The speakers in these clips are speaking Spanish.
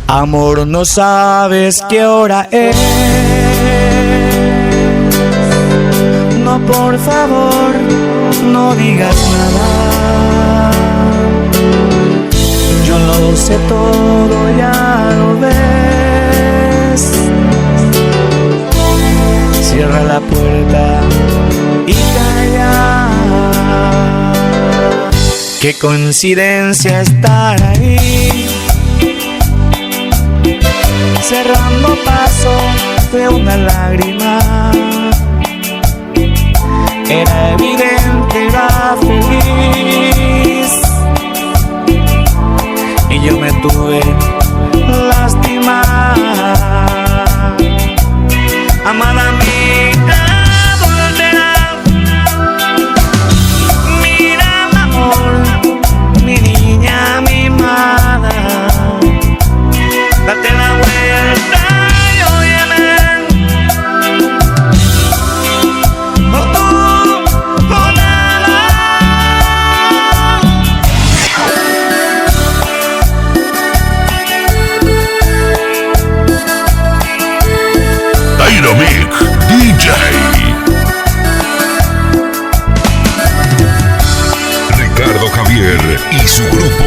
Amor, no sabes qué hora es. No, por favor, no digas nada. Yo lo sé todo, ya lo ves. Cierra la puerta y calla. Qué coincidencia estar ahí, cerrando paso de una lágrima. Era evidente, era feliz, y yo me tuve lastimar. Amada mía, volverá. Mira, mi amor, mi niña mimada, date la vuelta y óyeme. O tú o nada. Dynamic DJ Ricardo Javier y su grupo.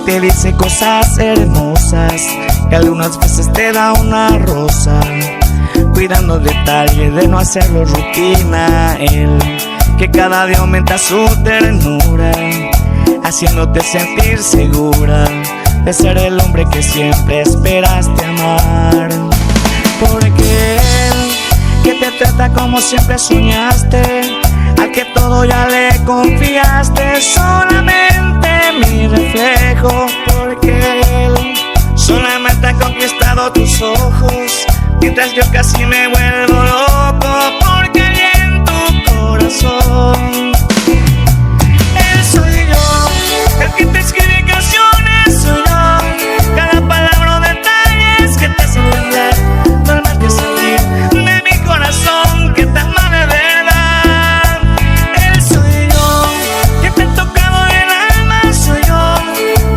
Te dice cosas hermosas, que algunas veces te da una rosa, cuidando detalles de no hacerlo rutina. Él que cada día aumenta su ternura, haciéndote sentir segura de ser el hombre que siempre esperaste amar. Porque él que te trata como siempre soñaste, al que todo ya le confiaste, solamente mi reflejo. Porque él solamente ha conquistado tus ojos, mientras yo casi me vuelvo loco porque hay en tu corazón. Él soy yo, el que te escribe canciones soy yo, cada palabra o detalles que te hacen entender, no hay más que salir de mi corazón que te ama de verdad. Él soy yo, que te ha tocado el alma soy yo,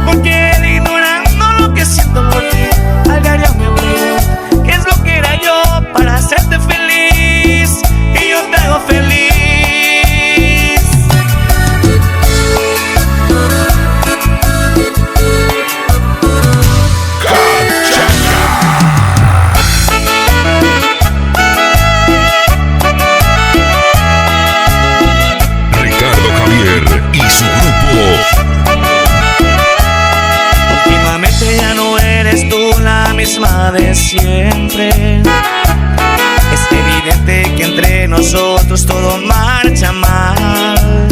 porque él ignorando lo que siento por ti, al diario me olvido qué es lo que era yo para hacerte feliz, y yo te hago feliz. Ricardo Javier y su grupo. Últimamente ya no eres tú la misma de siempre. Es evidente que entre nosotros todo marcha mal.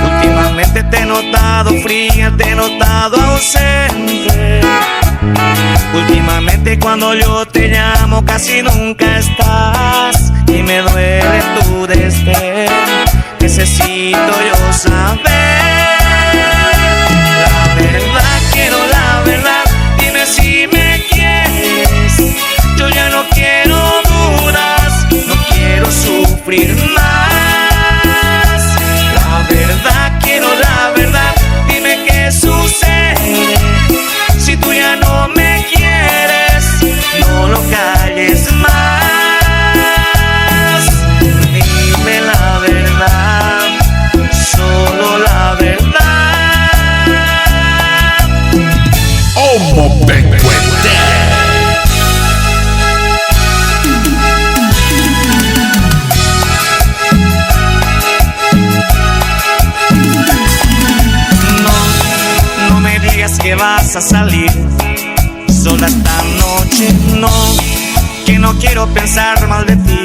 Últimamente te he notado fría, te he notado ausente. Últimamente cuando yo te llamo casi nunca estás, y me duele tu desdén. Necesito yo saber la verdad, quiero la verdad. Dime si me quieres, yo ya no quiero dudas, no quiero sufrir más. La verdad, quiero la verdad. Dime qué sucede si tú ya no me quieres, no lo calles más. Dime la verdad, solo la verdad. Homo Benguete. No me digas que vas a salir sola esta noche, no, que no quiero pensar mal de ti,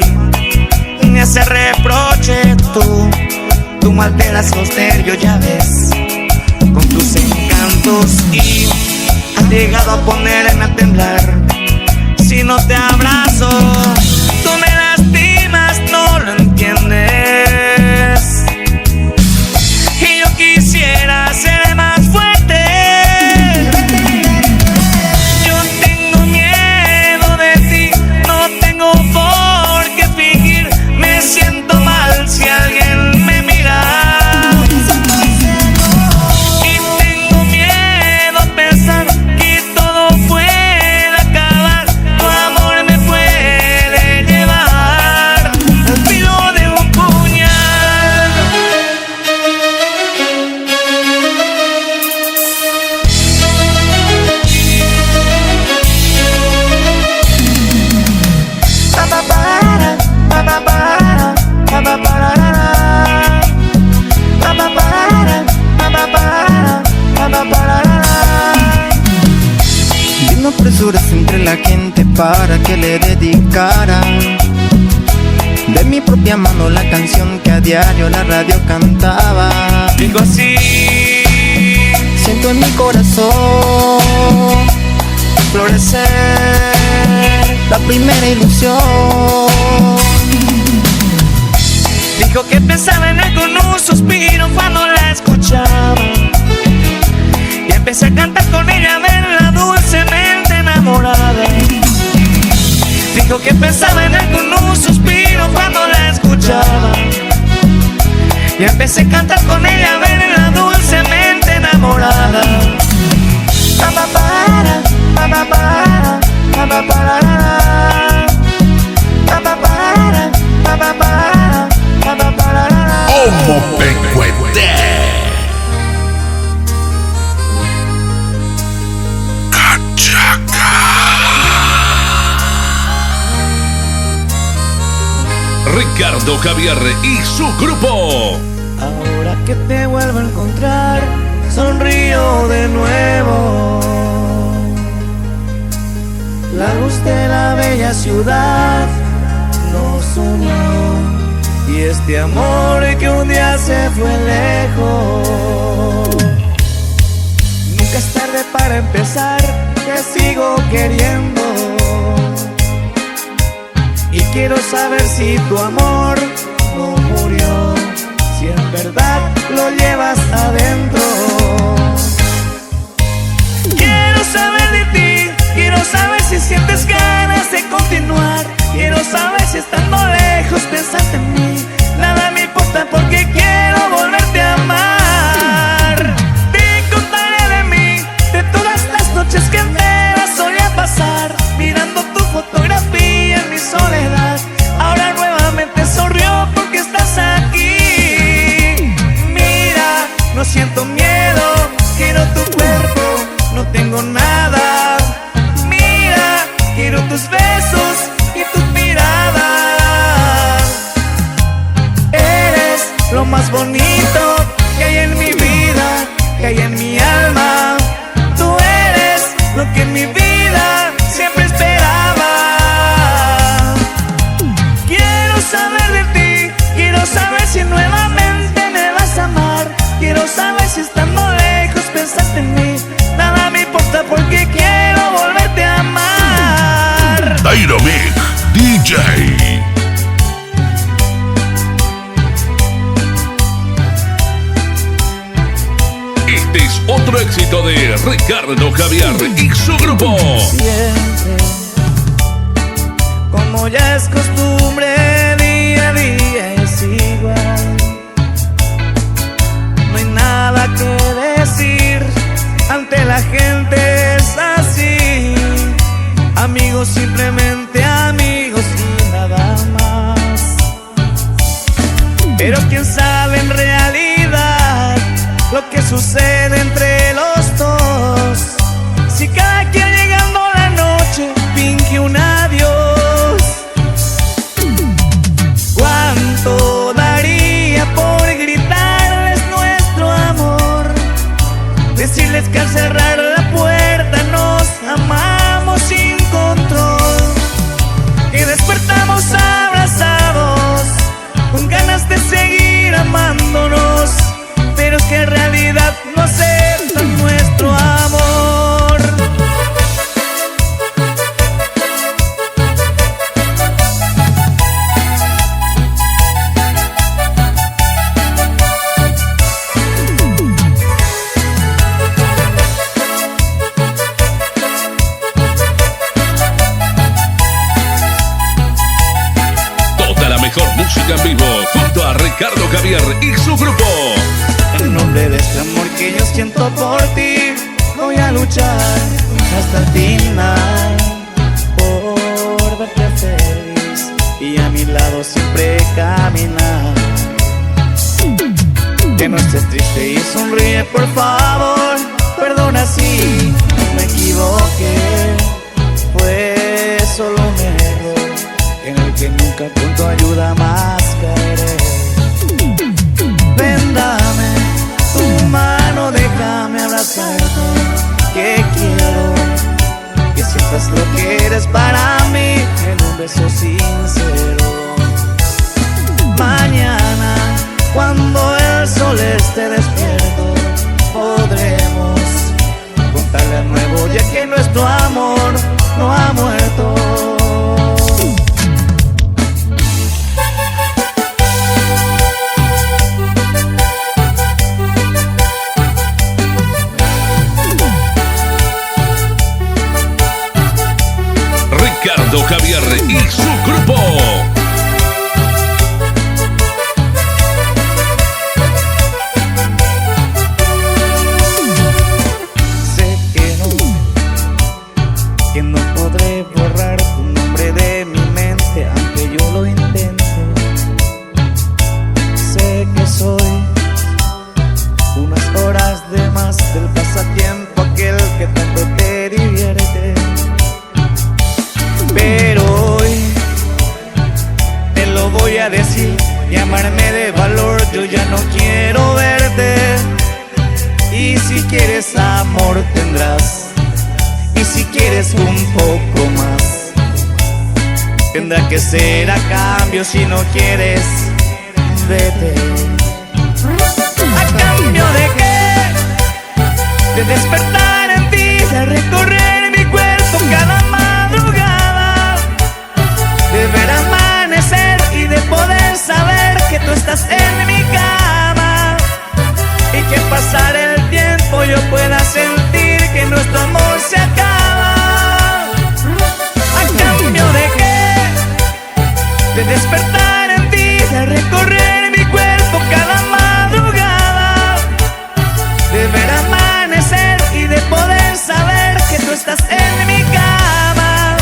ni hacer reproche. Tú me alteras los nervios, ya ves, con tus encantos, y has llegado a ponerme a temblar. Si no te abrazo, tú me lastimas, no lo entiendes. Y yo quisiera ser más fuerte. Yo tengo miedo de ti, no tengo por qué fingir. para que le dedicara de mi propia mano la canción que a diario la radio cantaba. Digo así: siento en mi corazón florecer la primera ilusión. Dijo que pensaba en él con un suspiro cuando la escuchaba, y empecé a cantar con ella, a verla dulcemente enamorada. Dijo que pensaba en él con un suspiro cuando la escuchaba, y empecé a cantar con ella, a verla dulcemente enamorada. Para, para, para, para, para, para, para, para. Homo Pecuete. Cachaca. Ricardo Javier y su grupo. Ahora que te vuelvo a encontrar, sonrío de nuevo. La luz de la bella ciudad nos unió, y este amor que un día se fue lejos. Nunca es tarde para empezar, te sigo queriendo, y quiero saber si tu amor no murió, si en verdad lo llevas adentro. Quiero saber de ti, quiero saber si sientes ganas de continuar, quiero saber si estando lejos pensaste en mí. Nada me importa porque quiero volverte a amar. Te contaré de mí, de todas las noches que enteras solía pasar mirando tu fotografía en mi soledad. Ahora nuevamente sonrío porque estás aquí. Mira, no siento miedo, quiero tu cuerpo, no tengo nada. Mira, quiero tus besos y tus miradas. Eres lo más bonito que hay en mi vida, que hay en mi alma. Tú eres lo que en mi vida siempre esperaba. Quiero saber de ti, quiero saber si nuevamente me vas a amar. Quiero saber si estando lejos pensaste en mí. Nada me importa porque quiero volverte a amar. Dynamic DJ. Este es otro éxito de Ricardo Javier y su grupo. Siempre, como ya es costumbre, día a día es igual. No hay nada que decir, ante la gente es así. Amigos, simplemente amigos y nada más. Pero quién sabe en realidad lo que sucede entre los dos. Si cada quien llegando la noche finge un adiós. ¿Cuánto daría por gritarles nuestro amor? Decirles que al cerrar la puerta nos amamos sin control, que despertamos abrazados con ganas de seguir amándonos, pero es que en realidad no aceptan nuestro amor. Toda la mejor música en vivo junto a Ricardo Javier y su grupo. En nombre de este amor que yo siento por ti, voy a luchar hasta el final por verte feliz y a mi lado siempre caminar. Que no estés triste y sonríe, por favor. Perdona si me equivoqué, fue solo un error en el que nunca con tu ayuda más caeré. Ven, dame tu mano, déjame abrazarte, que quiero que sientas lo que eres para mí. un beso sincero. Mañana, cuando el sol esté despierto, podremos contarle al nuevo día que nuestro amor no ha muerto. Ricardo Javier y su grupo. Sé que no podré borrar tu nombre de mi mente, aunque yo lo intento. Sé que soy unas horas de más del pasatiempo, aquel que tanto te divierte. Pero hoy te lo voy a decir, llamarme de valor, yo ya no quiero verte. Y si quieres amor tendrás, y si quieres un poco más, tendrá que ser a cambio. Si no quieres, vete. ¿A cambio de qué? De despertar en ti, de recorrer mi cuerpo cada madrugada, de ver amanecer y de poder saber que tú estás en mi cama, y que pasar el tiempo yo pueda sentir que nuestro amor se acaba. ¿A cambio de qué? De despertar en ti, de recorrer mi cuerpo cada madrugada, de ver amanecer y de poder saber que tú estás en mi cama,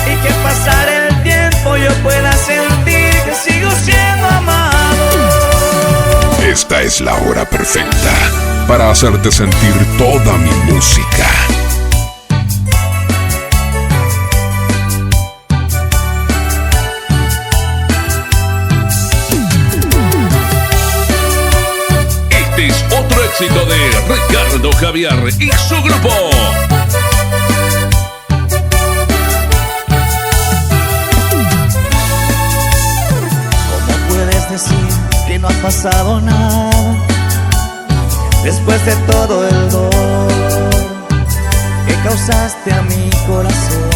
y que pasar el tiempo yo pueda sentir que sigo siendo amado. Esta es la hora perfecta para hacerte sentir toda mi música. Este es otro éxito de Ricardo Javier y su grupo. Decir que no ha pasado nada después de todo el dolor que causaste a mi corazón.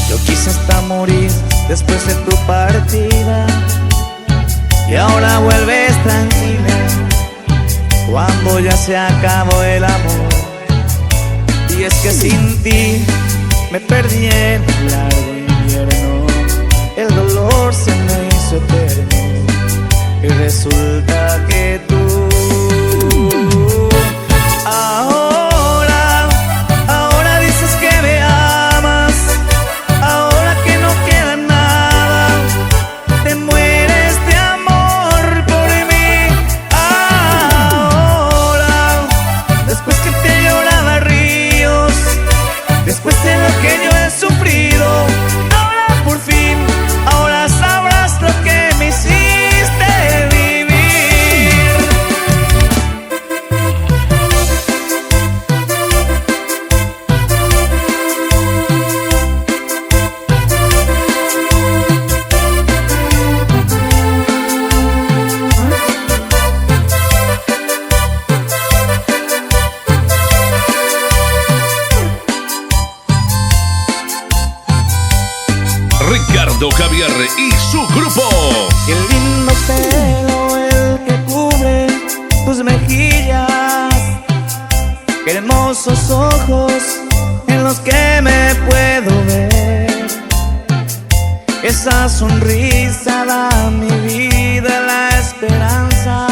Yo quise hasta morir después de tu partida, y ahora vuelves tranquila cuando ya se acabó el amor. Y es que sin ti me perdí en el largo invierno, el dolor se me hizo eterno, y resulta que tú ahora dices que me amas, ahora que no queda nada, te mueres de amor por mí. Ahora, después que te lloraba ríos, después de lo que yo he sufrido, ahora por fin, ahora sabrás lo que me hiciste vivir. Ricardo Javier y su grupo. Qué lindo pelo el que cubre tus mejillas, qué hermosos ojos en los que me puedo ver. Esa sonrisa da a mi vida la esperanza,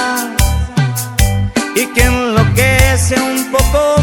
y que enloquece un poco